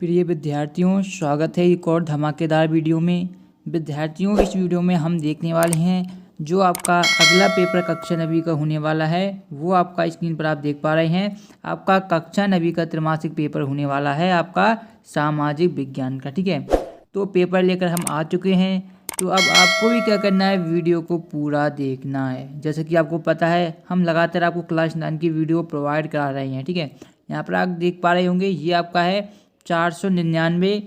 प्रिय विद्यार्थियों, स्वागत है एक और धमाकेदार वीडियो में। विद्यार्थियों, इस वीडियो में हम देखने वाले हैं जो आपका अगला पेपर कक्षा 9वीं का होने वाला है, वो आपका स्क्रीन पर आप देख पा रहे हैं। आपका कक्षा 9वीं का त्रैमासिक पेपर होने वाला है, आपका सामाजिक विज्ञान का। ठीक है, तो पेपर लेकर हम आ चुके हैं। तो अब आपको भी क्या करना है, वीडियो को पूरा देखना है। जैसे कि आपको पता है, हम लगातार आपको क्लास 9 की वीडियो प्रोवाइड करा रहे हैं। ठीक है, यहाँ पर आप देख पा रहे होंगे, ये आपका है 499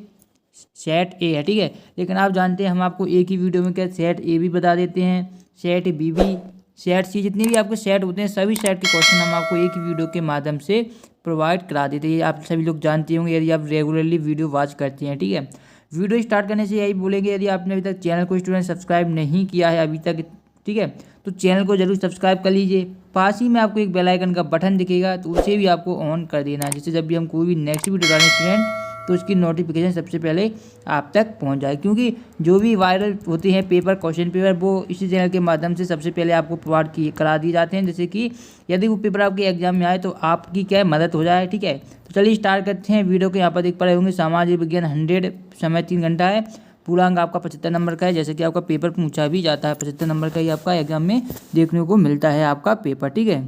सेट ए है। ठीक है, लेकिन आप जानते हैं हम आपको एक ही वीडियो में क्या सेट ए भी बता देते हैं, सेट बी भी, सेट सी, जितने भी आपके सेट होते हैं सभी सेट के क्वेश्चन हम आपको एक ही वीडियो के माध्यम से प्रोवाइड करा देते हैं। आप सभी लोग जानते होंगे यदि आप रेगुलरली वीडियो वॉच करते हैं। ठीक है, वीडियो स्टार्ट करने से यही बोलेंगे, यदि आपने अभी तक चैनल को स्टूडेंट सब्सक्राइब नहीं किया है अभी तक, ठीक है, तो चैनल को जरूर सब्सक्राइब कर लीजिए। पास ही में आपको एक बेल आइकन का बटन दिखेगा, तो उसे भी आपको ऑन कर देना है, जिससे जब भी हम कोई भी नेक्स्ट वीडियो डालें स्टूडेंट, तो उसकी नोटिफिकेशन सबसे पहले आप तक पहुंच जाए। क्योंकि जो भी वायरल होते हैं पेपर, क्वेश्चन पेपर, वो इसी चैनल के माध्यम से सबसे पहले आपको प्रोवाइड करा दिए जाते हैं, जैसे कि यदि वो पेपर आपके एग्जाम में आए तो आपकी क्या है, मदद हो जाए। ठीक है, तो चलिए स्टार्ट करते हैं वीडियो को। यहाँ पर देख पा रहे होंगे सामाजिक विज्ञान 100, समय 3 घंटा है, पूर्णांक आपका 75 नंबर का है। जैसे कि आपका पेपर पूछा भी जाता है, 75 नंबर का ही आपका एग्जाम में देखने को मिलता है आपका पेपर। ठीक है,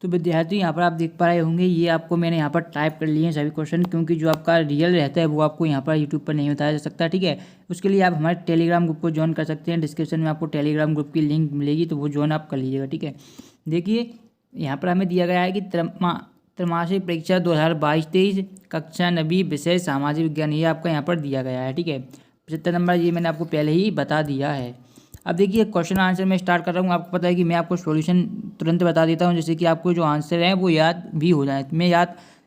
तो विद्यार्थी यहाँ पर आप देख पा रहे होंगे, ये आपको मैंने यहाँ पर टाइप कर लिए हैं सभी क्वेश्चन, क्योंकि जो आपका रियल रहता है वो आपको यहाँ पर यूट्यूब पर नहीं बताया जा सकता। ठीक है, उसके लिए आप हमारे टेलीग्राम ग्रुप को ज्वाइन कर सकते हैं। डिस्क्रिप्शन में आपको टेलीग्राम ग्रुप की लिंक मिलेगी, तो वो ज्वाइन आप कर लीजिएगा। ठीक है, देखिए यहाँ पर हमें दिया गया है कि त्रैमासिक परीक्षा 2022-23 कक्षा 9वीं विषय सामाजिक विज्ञान, ये आपका यहाँ पर दिया गया है। ठीक है, 75 नंबर ये मैंने आपको पहले ही बता दिया है। अब देखिए क्वेश्चन आंसर मैं स्टार्ट कर रहा हूँ। आपको पता है कि मैं आपको सॉल्यूशन तुरंत बता देता हूँ, जैसे कि आपको जो आंसर है वो याद भी हो जाए, मैं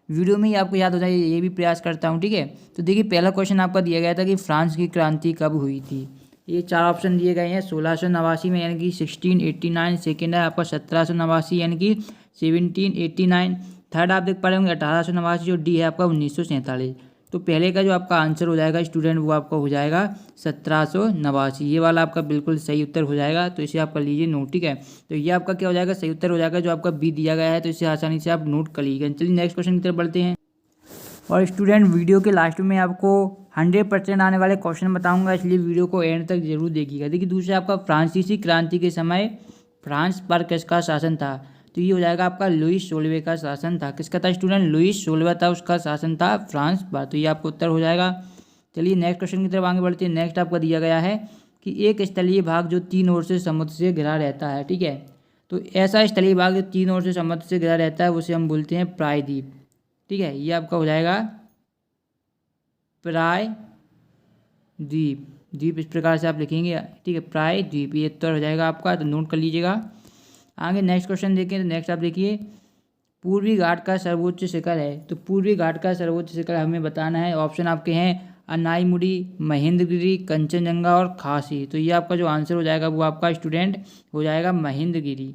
वीडियो में ही आपको याद हो जाए, ये भी प्रयास करता हूँ। ठीक है, तो देखिए पहला क्वेश्चन आपका दिया गया था कि फ्रांस की क्रांति कब हुई थी। ये 4 ऑप्शन दिए गए हैं, 1689 में यानी कि 1689, सेकेंड है आपका 1789 यानी कि 1789, थर्ड आप देख पा रहे होंगे 1889, जो डी है आपका 1947। तो पहले का जो आपका आंसर हो जाएगा स्टूडेंट, वो आपका हो जाएगा 1789, ये वाला आपका बिल्कुल सही उत्तर हो जाएगा। तो इसे आप कर लीजिए नोट। ठीक है, तो ये आपका क्या हो जाएगा, सही उत्तर हो जाएगा, जो आपका बी दिया गया है, तो इसे आसानी से आप नोट कर लीजिएगा। चलिए नेक्स्ट क्वेश्चन की तरफ बढ़ते हैं। और स्टूडेंट वीडियो के लास्ट में आपको 100% आने वाले क्वेश्चन बताऊंगा, इसलिए वीडियो को एंड तक जरूर देखिएगा। देखिए दूसरा आपका फ्रांसीसी क्रांति के समय फ्रांस पर किसका शासन था, तो ये हो जाएगा आपका लुईस 16वें का शासन था। किसका था स्टूडेंट, लुईस 16वां था, उसका शासन था फ्रांस पर, तो ये आपको उत्तर हो जाएगा। चलिए नेक्स्ट क्वेश्चन की तरफ आगे बढ़ते हैं। नेक्स्ट आपका दिया गया है कि एक स्थलीय भाग जो 3 ओर से समुद्र से घिरा रहता है। ठीक है, तो ऐसा स्थलीय भाग जो 3 ओर से समुद्र से घिरा रहता है उसे हम बोलते हैं प्रायद्वीप। ठीक है, ये आपका हो जाएगा प्रायद्वीप, द्वीप इस प्रकार से आप लिखेंगे। ठीक है, प्रायद्वीप, ये उत्तर हो जाएगा आपका, तो नोट कर लीजिएगा। आगे नेक्स्ट क्वेश्चन देखें, तो नेक्स्ट आप देखिए, पूर्वी घाट का सर्वोच्च शिखर है, तो पूर्वी घाट का सर्वोच्च शिखर हमें बताना है। ऑप्शन आपके हैं अनाईमुड़ी, महेंद्रगिरी, कंचनजंगा और खासी। तो ये आपका जो आंसर हो जाएगा वो आपका स्टूडेंट हो जाएगा महेंद्रगिरी।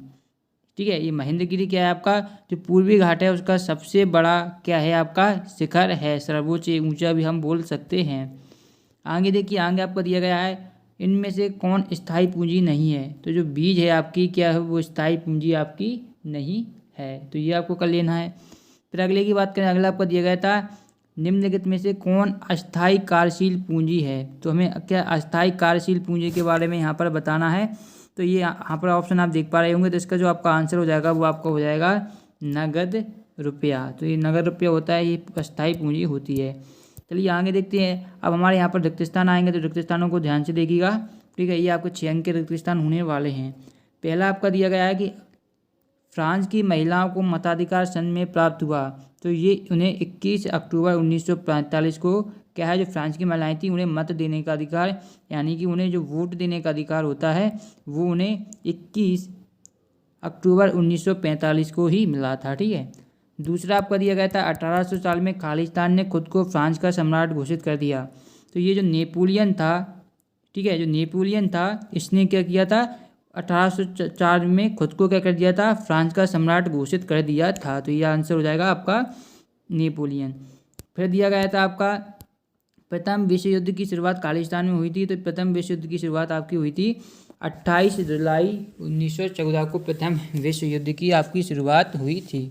ठीक है, ये महेंद्रगिरी क्या है आपका, जो पूर्वी घाट है उसका सबसे बड़ा क्या है आपका शिखर है, सर्वोच्च ऊंचा भी हम बोल सकते हैं। आगे देखिए, आगे आपको दिया गया है इनमें से कौन स्थायी पूंजी नहीं है, तो जो बीज है आपकी क्या है, वो स्थायी पूंजी आपकी नहीं है, तो ये आपको कर लेना है। फिर अगले की बात करें, अगला आपको दिया गया था निम्नलिखित में से कौन अस्थायी कार्यशील पूंजी है, तो हमें क्या अस्थायी कार्यशील पूंजी के बारे में यहाँ पर बताना है। तो ये यहाँ पर ऑप्शन आप देख पा रहे होंगे, तो इसका जो आपका आंसर हो जाएगा वो आपका हो जाएगा नगद रुपया। तो ये नगद रुपया होता है, ये अस्थायी पूंजी होती है। चलिए आगे देखते हैं। अब हमारे यहाँ पर रिक्त स्थान आएंगे, तो रिक्त स्थानों को ध्यान से देखिएगा। ठीक है, ये आपको 6 अंक के रिक्त स्थान होने वाले हैं। पहला आपका दिया गया है कि फ्रांस की महिलाओं को मताधिकार सन में प्राप्त हुआ, तो ये उन्हें 21 अक्टूबर 1945 को क्या है, जो फ्रांस की महिलाएं थी उन्हें मत देने का अधिकार, यानी कि उन्हें जो वोट देने का अधिकार होता है वो उन्हें 21 अक्टूबर 1945 को ही मिला था। ठीक है, दूसरा आपका दिया गया था 1800 साल में खालिस्तान ने खुद को फ्रांस का सम्राट घोषित कर दिया, तो ये जो नेपोलियन था, ठीक है, जो नेपोलियन था इसने क्या किया था, 1804 में खुद को क्या कर दिया था, फ्रांस का सम्राट घोषित कर दिया था, तो ये आंसर हो जाएगा आपका नेपोलियन। फिर दिया गया था आपका प्रथम विश्व युद्ध की शुरुआत खालिस्तान में हुई थी, तो प्रथम विश्व युद्ध की शुरुआत आपकी हुई थी 28 जुलाई 1914 को प्रथम विश्व युद्ध की आपकी शुरुआत हुई थी।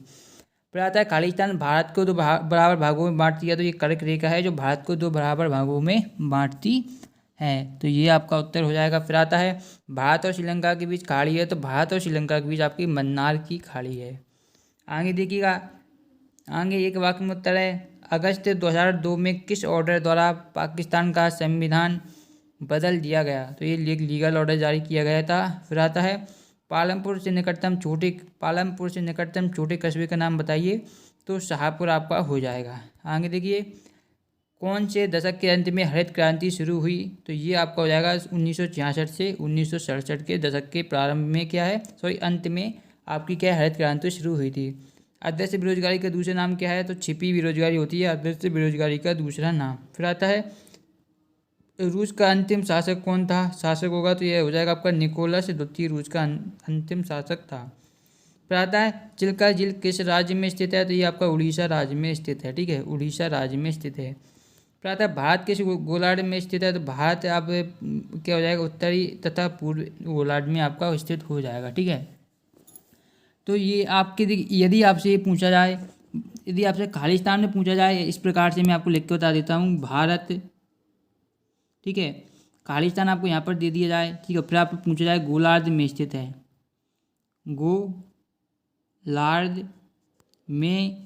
फिर आता है खालिस्तान भारत को दो बराबर भागों में बांटती है, तो ये कर्क रेखा है जो भारत को दो बराबर भागों में बांटती है, तो ये आपका उत्तर हो जाएगा। फिर आता है भारत और श्रीलंका के बीच खाड़ी है, तो भारत और श्रीलंका के बीच आपकी मन्नार की खाड़ी है। आगे देखिएगा, आगे एक वाक्य में उत्तर है अगस्त 2002 में किस ऑर्डर द्वारा पाकिस्तान का संविधान बदल दिया गया, तो ये लीगल ऑर्डर जारी किया गया था। फिर आता है पालमपुर से निकटतम छोटे कस्बे का नाम बताइए, तो शाहपुर आपका हो जाएगा। आगे देखिए कौन से दशक के अंत में हरित क्रांति शुरू हुई, तो ये आपका हो जाएगा 1966 से 1967 के दशक के प्रारंभ में क्या है, अंत में आपकी क्या है हरित क्रांति शुरू हुई थी। अदृश्य बेरोजगारी का दूसरा नाम क्या है, तो छिपी बेरोजगारी होती है अदृश्य बेरोजगारी का दूसरा नाम। फिर आता है रूस का अंतिम शासक कौन था, शासक होगा तो यह हो जाएगा आपका निकोलस द्वितीय रूस का अंतिम शासक था। फिर आता है चिल्का झील किस राज्य में स्थित है, तो ये आपका उड़ीसा राज्य में स्थित है, ठीक है, उड़ीसा राज्य में स्थित है। फिर आता है भारत किस गोलार्ध में स्थित है, तो भारत आप क्या हो जाएगा उत्तरी तथा पूर्व गोलार्ध में आपका स्थित हो जाएगा, ठीक है। तो ये आपके यदि आपसे ये पूछा जाए, यदि आपसे खालिस्तान में पूछा जाए, इस प्रकार से मैं आपको लिख के बता देता हूँ भारत, ठीक है, खालिस्तान आपको यहाँ पर दे दिया जाए, ठीक है, फिर आपको पूछा जाए गोलार्ध में स्थित है, गोलार्ध में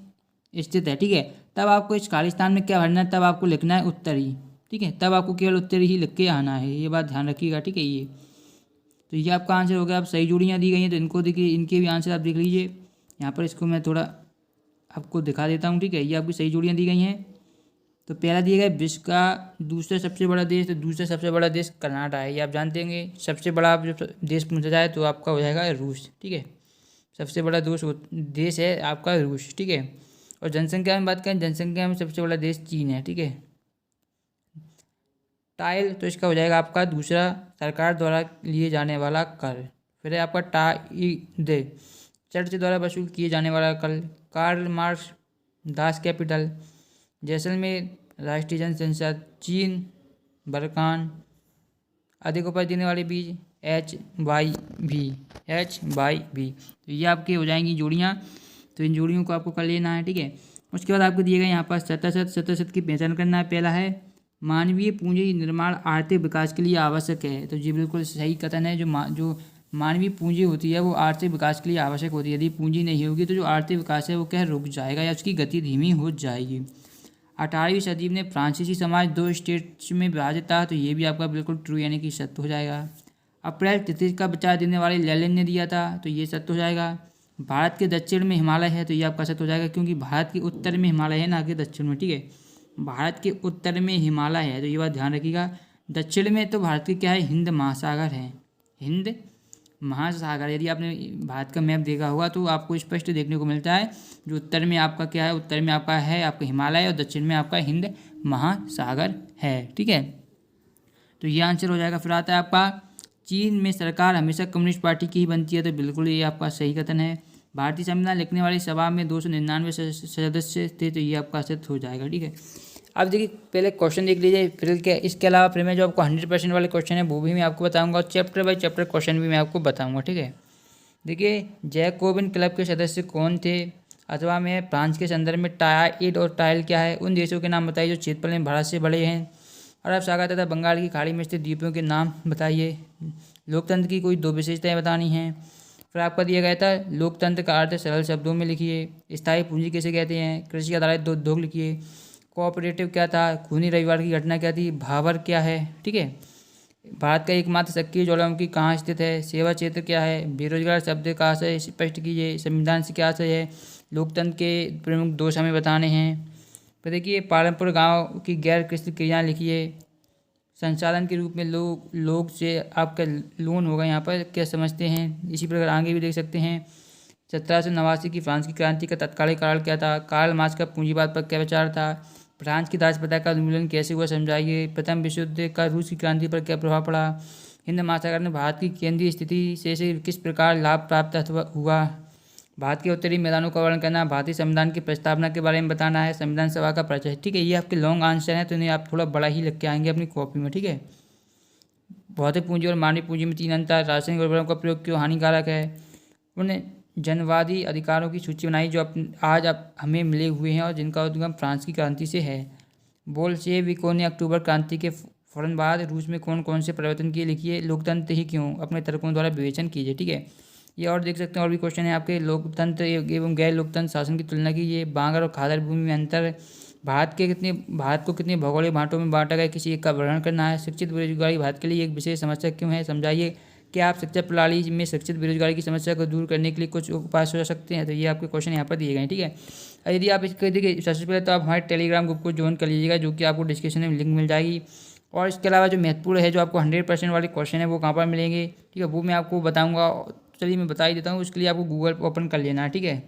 स्थित है, ठीक है, तब आपको इस खालिस्तान में क्या भरना है, तब आपको लिखना है उत्तरी, ठीक है, तब आपको केवल उत्तरी ही लिख के आना है, ये बात ध्यान रखिएगा, ठीक है। ये तो ये आपका आंसर हो गया। अब सही जोड़ियाँ दी गई हैं तो इनको देखिए, इनके भी आंसर आप देख लीजिए यहाँ पर, इसको मैं थोड़ा आपको दिखा देता हूँ, ठीक है, ये आपकी सही जोड़ियाँ दी गई हैं। तो पहला दिया गया विश्व का दूसरा सबसे बड़ा देश, तो दूसरा सबसे बड़ा देश कनाडा है, ये आप जानते होंगे। सबसे बड़ा जो देश पूछा जाए तो आपका हो जाएगा रूस, ठीक है, सबसे बड़ा देश है आपका रूस, ठीक है। और जनसंख्या में बात करें, जनसंख्या में सबसे बड़ा देश चीन है, ठीक है। टाइल, तो इसका हो जाएगा आपका दूसरा सरकार द्वारा लिए जाने वाला कर। फिर है आपका टाइड, चर्च द्वारा वसूल किए जाने वाला कर। Karl Marx Das Kapital, Jaisalmer राष्ट्रीय जनसंसद, चीन बरकान, अधिक उपज देने वाले बीज HYV। तो ये आपके हो जाएंगी जोड़ियाँ, तो इन जोड़ियों को आपको कर लेना है, ठीक है। उसके बाद आपको दिए गए यहाँ पर शतशत की पहचान करना है। पहला है मानवीय पूंजी निर्माण आर्थिक विकास के लिए आवश्यक है, तो ये बिल्कुल सही कथन है। जो मानवीय पूंजी होती है वो आर्थिक विकास के लिए आवश्यक होती है, यदि पूंजी नहीं होगी तो जो आर्थिक विकास है वो क्या रुक जाएगा या उसकी गति धीमी हो जाएगी। 18वीं सदी में फ्रांसीसी समाज 2 स्टेट्स में विभाजित था, तो ये भी आपका बिल्कुल ट्रू यानी कि सत्य हो जाएगा। अप्रैल 33 का विचार देने वाले लेनिन ने दिया था, तो ये सत्य हो जाएगा। भारत के दक्षिण में हिमालय है, तो ये आपका सत्य हो जाएगा, क्योंकि भारत के उत्तर में हिमालय है ना कि दक्षिण में, ठीक है, भारत के उत्तर में हिमालय है, तो ये बात ध्यान रखिएगा। दक्षिण में तो भारत के क्या है, हिंद महासागर है, हिंद महासागर। यदि आपने भारत का मैप देखा होगा तो आपको स्पष्ट देखने को मिलता है, जो उत्तर में आपका क्या है, उत्तर में आपका है आपका हिमालय और दक्षिण में आपका हिंद महासागर है, ठीक है। तो ये आंसर हो जाएगा। फिर आता है आपका चीन में सरकार हमेशा कम्युनिस्ट पार्टी की ही बनती है, तो बिल्कुल ये आपका सही कथन है। भारतीय संविधान लिखने वाली सभा में 299 सदस्य थे, तो ये आपका सत्य हो जाएगा, ठीक है। अब देखिए पहले क्वेश्चन देख लीजिए, फिर क्या इसके अलावा फिर मैं जो आपको 100% वाले क्वेश्चन है वो भी मैं आपको बताऊंगा, और चैप्टर बाय चैप्टर क्वेश्चन भी मैं आपको बताऊंगा, ठीक है। देखिए जैकोबिन क्लब के सदस्य कौन थे, अथवा में फ्रांस के संदर्भ में टाइड और टाइल क्या है, उन देशों के नाम बताइए जो क्षेत्रफल में भारत से बड़े हैं। अरब सागर तथा बंगाल की खाड़ी में स्थित द्वीपों के नाम बताइए। लोकतंत्र की कोई 2 विशेषताएं बतानी हैं। फिर आपका दिया गया था लोकतंत्र का अर्थ सरल शब्दों में लिखिए। स्थायी पूंजी किसे कहते हैं, कृषि आधारित उद्योग लिखिए। कोऑपरेटिव क्या था, खूनी रविवार की घटना क्या थी, भाबर क्या है, ठीक है। भारत का एकमात्र सक्रिय ज्वालामुखी कहाँ स्थित है, सेवा क्षेत्र क्या है, बेरोजगार शब्द का आशय स्पष्ट कीजिए, संविधान से क्या आशय है, लोकतंत्र के प्रमुख दोष हमें बताने हैं। फिर देखिए पालमपुर गांव की गैर कृषि क्रियाएँ लिखिए। संचालन के रूप में लोग से आपका लोन होगा, यहाँ पर क्या समझते हैं। इसी प्रकार आगे भी देख सकते हैं। 1789 की फ्रांस की क्रांति का तत्कालिक कारण क्या था। कार्ल मार्क्स का पूंजीवाद पर क्या विचार था। फ्रांस की दासप्रथा का उन्मूलन कैसे हुआ समझाइए। प्रथम विश्व युद्ध का रूस की क्रांति पर क्या प्रभाव पड़ा। हिंद महासागर में भारत की केंद्रीय स्थिति से किस प्रकार लाभ प्राप्त हुआ। भारत के उत्तरी मैदानों का वर्णन करना। भारतीय संविधान की प्रस्तावना के बारे में बताना है। संविधान सभा का परिचय, ठीक है। ये आपके लॉन्ग आंसर हैं, तो इन्हें आप थोड़ा बड़ा ही लिख के आएंगे अपनी कॉपी में, ठीक है। भौतिक पूंजी और मानवीय पूंजी में 3 अंतर। रासायनिक उर्वरकों का प्रयोग क्यों हानिकारक है। उन्हें जनवादी अधिकारों की सूची बनाई जो आज हमें मिले हुए हैं और जिनका उद्गम फ्रांस की क्रांति से है। बोल्शेविकों ने अक्टूबर क्रांति के फौरन बाद रूस में कौन कौन से परिवर्तन किए, लिखिए। लोकतंत्र ही क्यों, अपने तर्कों द्वारा विवेचन कीजिए। ठीक है, ये और देख सकते हैं और भी क्वेश्चन है आपके। लोकतंत्र एवं गैर लोकतंत्र शासन की तुलना कीजिए। बांगर और खादर भूमि में अंतर। भारत को कितने भौगोलिक बांटों में बांटा गया, किसी एक का वर्णन करना है। शिक्षित बेरोजगारी भारत के लिए एक विशेष समस्या क्यों है, समझाइए। क्या आप शिक्षा प्रणाली में शिक्षित बेरोजगारी की समस्या को दूर करने के लिए कुछ उपाय सोच सकते हैं। तो ये आपके क्वेश्चन यहाँ पर दिए गए हैं। ठीक है, और यदि आप इसके देखिए सबसे पहले तो आप हमारे टेलीग्राम ग्रुप को ज्वाइन कर लीजिएगा, जो कि आपको डिस्क्रिप्शन में लिंक मिल जाएगी। और इसके अलावा जो महत्वपूर्ण है, जो आपको 100% वाले क्वेश्चन है वो कहाँ पर मिलेंगे, ठीक है, वो मैं आपको बताऊँगा। चलिए मैं बता ही देता हूँ। उसके लिए आपको गूगल ओपन कर लेना है। ठीक है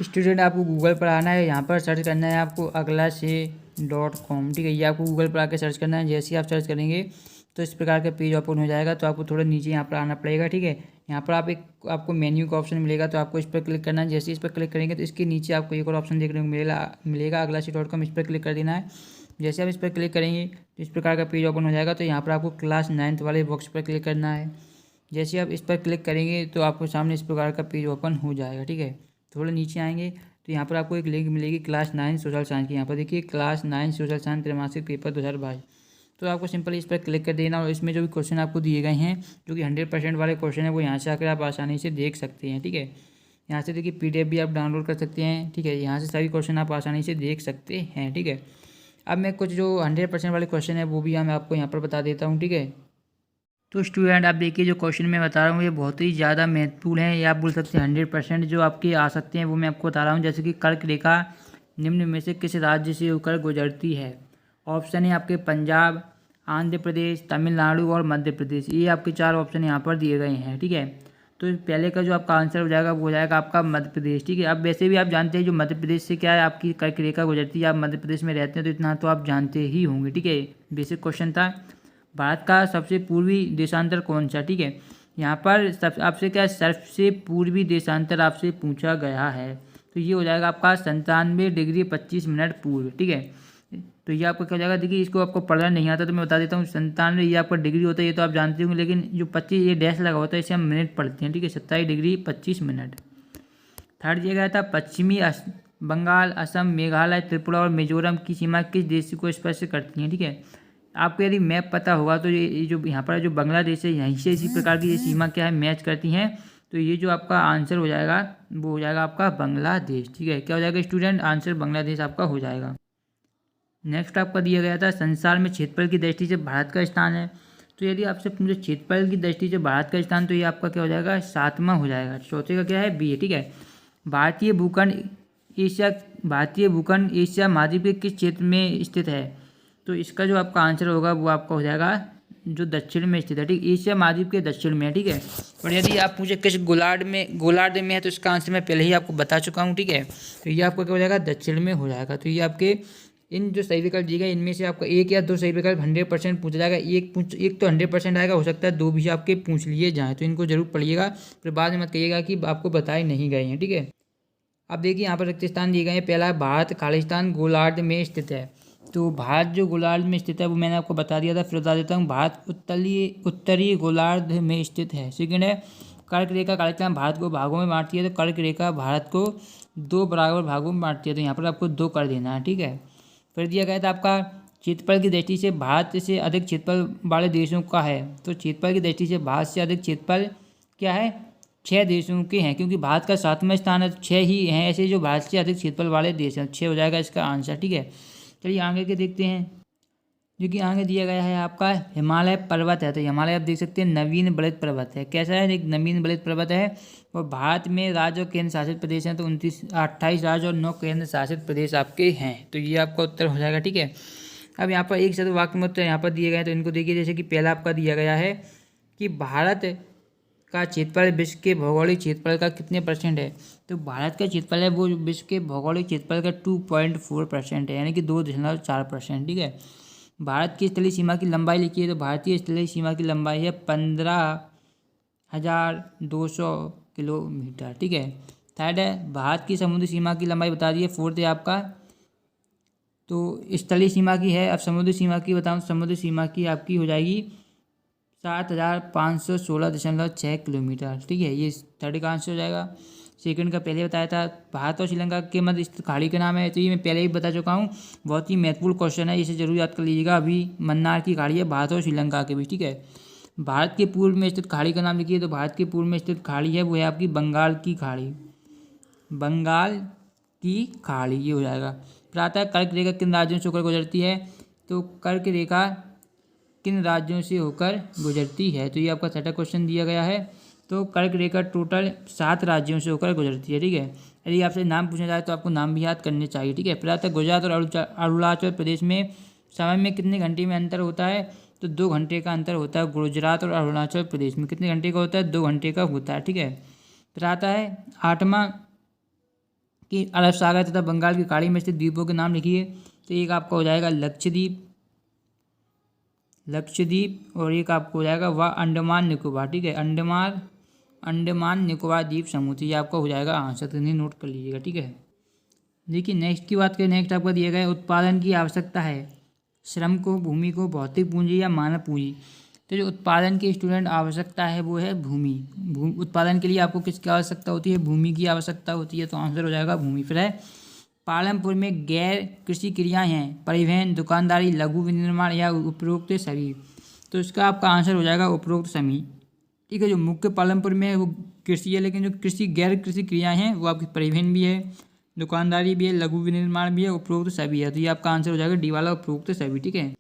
स्टूडेंट, आपको गूगल पर आना है, यहाँ पर सर्च करना है आपको aglace.com। ठीक है, ये आपको गूगल पर आकर सर्च करना है। जैसे ही आप सर्च करेंगे तो इस प्रकार का पेज ओपन हो जाएगा। तो आपको थोड़ा नीचे यहाँ पर आना पड़ेगा। ठीक है, यहाँ पर आपको मेन्यू का ऑप्शन मिलेगा, तो आपको इस पर क्लिक करना है। जैसे इस पर क्लिक करेंगे तो इसके नीचे आपको एक और ऑप्शन देखने को मिलेगा aglace.com। इस पर क्लिक कर देना है। जैसे आप इस पर क्लिक करेंगे तो इस प्रकार का पेज ओपन हो जाएगा। तो यहाँ पर आपको क्लास 9th वाले बॉक्स पर क्लिक करना है। जैसे आप इस पर क्लिक करेंगे तो आपको सामने इस प्रकार का पेज ओपन हो जाएगा। ठीक है, थोड़ा नीचे आएंगे तो यहाँ पर आपको एक लिंक मिलेगी क्लास 9 सोशल साइंस की। यहाँ पर देखिए क्लास 9 सोशल साइंस त्रैमासिक पेपर 2022। तो आपको सिंपली इस पर क्लिक कर देना और इसमें जो भी क्वेश्चन आपको दिए गए हैं, जो कि 100% वाले क्वेश्चन है, वो यहाँ से आकर आप आसानी से देख सकते हैं। ठीक है, यहाँ से देखिए PDF भी आप डाउनलोड कर सकते हैं। ठीक है, यहाँ से सभी क्वेश्चन आप आसानी से देख सकते हैं। ठीक है, अब मैं कुछ जो 100% वाले क्वेश्चन है वो भी मैं आपको यहाँ पर बता देता हूँ। ठीक है, तो स्टूडेंट आप देखिए जो क्वेश्चन मैं बता रहा हूँ ये बहुत ही ज़्यादा महत्वपूर्ण है, या आप बोल सकते हैं 100% जो आपके आ सकते हैं वो मैं आपको बता रहा हूँ। जैसे कि कर्क रेखा निम्न में से किस राज्य से होकर गुजरती है। ऑप्शन है आपके पंजाब, आंध्र प्रदेश, तमिलनाडु और मध्य प्रदेश। ये आपके 4 ऑप्शन यहाँ पर दिए गए हैं। ठीक है, तो पहले का जो आपका आंसर हो जाएगा वो हो जाएगा आपका मध्य प्रदेश। ठीक है, अब वैसे भी आप जानते हैं जो मध्य प्रदेश से क्या है आपकी कर्क रेखा गुजरती है। आप मध्य प्रदेश में रहते हैं तो इतना तो आप जानते ही होंगे। ठीक है, बेसिक क्वेश्चन था। भारत का सबसे पूर्वी देशांतर कौन सा। ठीक है, यहाँ पर आपसे क्या सबसे पूर्वी देशांतर आपसे पूछा गया है, तो ये हो जाएगा आपका 97 डिग्री 25 मिनट पूर्व। ठीक है, तो ये आपका क्या हो जाएगा, देखिए इसको आपको पढ़ना नहीं आता तो मैं बता देता हूँ। 97 ये आपका डिग्री होता है, ये तो आप जानते होंगे, लेकिन जो 25 ये डैश लगा होता है इसे हम मिनट पढ़ते हैं। ठीक है, 27 डिग्री 25 मिनट। थर्ड दिया गया था पश्चिमी बंगाल, असम, मेघालय, त्रिपुरा और मिजोरम की सीमा किस देश को स्पर्श करती है। ठीक है, आपको यदि मैप पता होगा तो ये जो यहाँ पर जो बांग्लादेश है यहीं से इसी प्रकार की ये सीमा क्या है मैच करती हैं। तो ये जो आपका आंसर हो जाएगा वो हो जाएगा आपका बांग्लादेश। ठीक है, क्या हो जाएगा स्टूडेंट, आंसर बांग्लादेश आपका हो जाएगा। नेक्स्ट आपका दिया गया था संसार में क्षेत्रफल की दृष्टि से भारत का स्थान है। तो यदि आपसे पूछे क्षेत्रफल की दृष्टि से भारत का स्थान, तो ये आपका क्या हो जाएगा 7वां हो जाएगा। चौथे का क्या है B है। ठीक है, भारतीय भूखंड एशिया महाद्वीप के किस क्षेत्र में स्थित है। तो इसका जो आपका आंसर होगा वो आपका हो जाएगा जो दक्षिण में स्थित है। ठीक, एशिया महाद्वीप के दक्षिण में है। ठीक है, और यदि आप पूछे किस गोलार्ध में है, तो इसका आंसर मैं पहले ही आपको बता चुका हूँ। ठीक है, तो ये आपका क्या हो जाएगा दक्षिण में हो जाएगा। तो ये आपके इन जो सही विकल्प दिए गए इनमें से आपका 1 या 2 सही विकल्प 100% पूछा जाएगा। एक तो 100% आएगा, हो सकता है 2 भी आपके पूछ लिए जाएँ, तो इनको जरूर पढ़िएगा, फिर बाद में मत कहिएगा कि आपको बताए नहीं गए हैं। ठीक है, अब देखिए यहाँ पर रिक्त स्थान दिए गए हैं। पहला भारत खालिस्तान गोलार्ध में स्थित है। तो भारत जो गोलार्ध में स्थित है वो मैंने आपको बता दिया था, फिर बता देता हूँ। भारत उत्तरी गोलार्ध में स्थित है। सेकेंड है कर्क रेखा खालिस्तान भारत को भागों में बांटती है। तो कर्क रेखा भारत को 2 बराबर भागों में बांटती है, तो यहाँ पर आपको 2 कर देना है। ठीक है, फिर दिया गया था आपका क्षेत्रफल की दृष्टि से भारत से अधिक क्षेत्रफल वाले देशों का है। तो क्षेत्रफल की दृष्टि से भारत से अधिक क्षेत्रफल क्या है 6 देशों के हैं, क्योंकि भारत का 7वां स्थान है, तो 6 ही हैं ऐसे जो भारत से अधिक क्षेत्रफल वाले देश हैं। 6 हो जाएगा इसका आंसर। ठीक है, चलिए आगे के देखते हैं। जो कि आगे दिया गया है आपका हिमालय पर्वत है। तो हिमालय आप देख सकते हैं नवीन बलित पर्वत है। कैसा है, एक नवीन बलित पर्वत है। और भारत में राज्य और केंद्र शासित प्रदेश हैं, तो 28 राज्य और 9 केंद्र शासित प्रदेश आपके हैं। तो ये आपका उत्तर हो जाएगा। ठीक है, अब यहाँ पर एक शब्द वाक्य में उत्तर यहाँ पर दिए गए हैं, तो इनको देखिए। जैसे कि पहला आपका दिया गया है कि भारत का क्षेत्रफल विश्व के भौगोलिक क्षेत्रफल का कितने % है। तो भारत का क्षेत्रफल है वो विश्व के भौगोलिक क्षेत्रफल का 2.4% है, यानी कि 2.4%। ठीक है, भारत की स्थलीय सीमा की लंबाई लिखिए। तो भारतीय स्थलीय सीमा की लंबाई है 15,200 किलोमीटर। ठीक है, थर्ड है भारत की समुद्री सीमा की लंबाई बता दी है। फोर्थ है आपका तो स्थलीय सीमा की है। अब समुद्री सीमा की बताऊँ, समुद्री सीमा की आपकी हो जाएगी 7,516.6 किलोमीटर। ठीक है, ये थर्ड का आंसर हो जाएगा। सेकंड का पहले बताया था, भारत और श्रीलंका के मध्य स्थित खाड़ी का नाम है, तो ये मैं पहले ही बता चुका हूँ। बहुत ही महत्वपूर्ण क्वेश्चन है, इसे जरूर याद कर लीजिएगा। अभी मन्नार की खाड़ी है भारत और श्रीलंका के बीच। ठीक है, भारत के पूर्व में स्थित खाड़ी का नाम लिखिए, तो भारत के पूर्व में स्थित खाड़ी है वो है आपकी बंगाल की खाड़ी। बंगाल की खाड़ी ये हो जाएगा। प्रातः कर्क रेखा किन राज्यों से होकर गुजरती है, तो कर्क रेखा किन राज्यों से होकर गुजरती है, तो ये आपका छठा क्वेश्चन दिया गया है। तो कर्क रेखा टोटल 7 राज्यों से होकर गुजरती है। ठीक है, यदि आपसे नाम पूछा जाए तो आपको नाम भी याद करने चाहिए। ठीक है, प्रातः गुजरात और अरुणाचल प्रदेश में समय में कितने घंटे में अंतर होता है, तो 2 घंटे का अंतर होता है। गुजरात और अरुणाचल प्रदेश में कितने घंटे का होता है, 2 घंटे का होता है। ठीक है, फिर आता है 8वां कि अरब सागर तथा बंगाल की खाड़ी में स्थित द्वीपों के नाम लिखिए, तो एक आपका हो जाएगा लक्षद्वीप, और एक आपको हो जाएगा वह अंडमान निकोबार। ठीक है, अंडमान निकोबार द्वीप समूह, तो ये आपका हो जाएगा आंसर, तो इन्हें नोट कर लीजिएगा। ठीक है, देखिए नेक्स्ट की बात करें। नेक्स्ट आपका दिया गया है उत्पादन की आवश्यकता है, श्रम को, भूमि को, भौतिक पूंजी या मानव पूंजी। तो जो उत्पादन की स्टूडेंट आवश्यकता है वो है भूमि। उत्पादन के लिए आपको किसकी आवश्यकता होती है, भूमि की आवश्यकता होती है, तो आंसर हो जाएगा भूमि। फिर है पालमपुर में गैर कृषि क्रियाएं हैं, परिवहन, दुकानदारी, लघु विनिर्माण या उपरोक्त सभी, तो इसका आपका आंसर हो जाएगा उपरोक्त सभी। ठीक है, जो मुख्य पालमपुर में है वो कृषि है, लेकिन जो गैर कृषि क्रियाएं हैं वो आपकी परिवहन भी है, दुकानदारी भी है, लघु विनिर्माण भी है, उपरोक्त सभी है, तो ये आपका आंसर हो जाएगा डी वाला, उपरोक्त सभी। ठीक है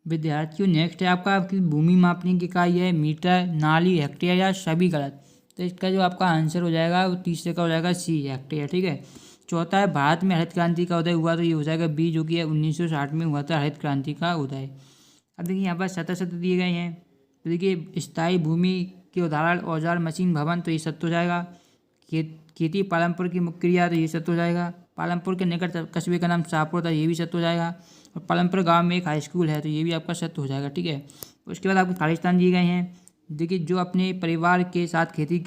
विद्यार्थियों, नेक्स्ट है आपकी भूमि मापने की इकाई है मीटर, नाली, हेक्टेयर या सभी गलत, तो इसका जो आपका आंसर हो जाएगा वो तीसरे का हो जाएगा सी, हेक्टेयर। ठीक है, चौथा है भारत में हरित क्रांति का उदय हुआ, तो ये हो जाएगा बी, जो कि है 1960 में हुआ था हरित क्रांति का उदय। अब देखिए यहाँ पर सतह दिए गए हैं, तो देखिए स्थायी भूमि के उदाहरण औजार, मशीन, भवन, तो ये सत्य हो जाएगा। खेती पालमपुर की मुख्य क्रिया, तो ये सत्य हो जाएगा। पालमपुर के निकट कस्बे का नाम शाहपुर था, ये भी सत्य हो जाएगा। और पालमपुर गांव में एक हाई स्कूल है, तो ये भी आपका सत्य हो जाएगा। ठीक है, उसके बाद आपको खालिस्तान दिए गए हैं। देखिए जो अपने परिवार के साथ खेती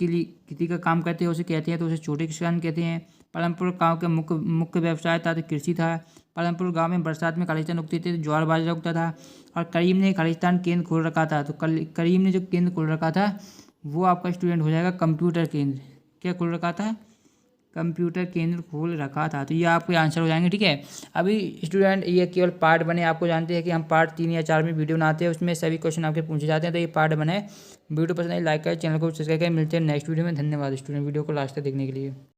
का काम करते हैं उसे कहते हैं, तो उसे छोटे किसान कहते हैं। पालमपुर गांव का मुख्य व्यवसाय था तो कृषि था। पालमपुर गांव में बरसात में खालिस्तान उगते थे, तो ज्वार बाजरा उगता था। और करीम ने खालिस्तान केंद्र खोल रखा था, तो करीम ने जो केंद्र खोल रखा था वो आपका स्टूडेंट हो जाएगा कंप्यूटर केंद्र। क्या खोल रखा था, कंप्यूटर केंद्र खोल रखा था, तो ये आपके आंसर हो जाएंगे। ठीक है, अभी स्टूडेंट ये केवल पार्ट बने, आपको जानते हैं कि हम पार्ट 3 या 4 में वीडियो बनाते हैं, उसमें सभी क्वेश्चन आपके पूछे जाते हैं, तो ये पार्ट बने। वीडियो पसंद आई लाइक करें, चैनल को सब्सक्राइब करें। मिलते हैं नेक्स्ट वीडियो में। धन्यवाद स्टूडेंट वीडियो को लास्ट तक देखने के लिए।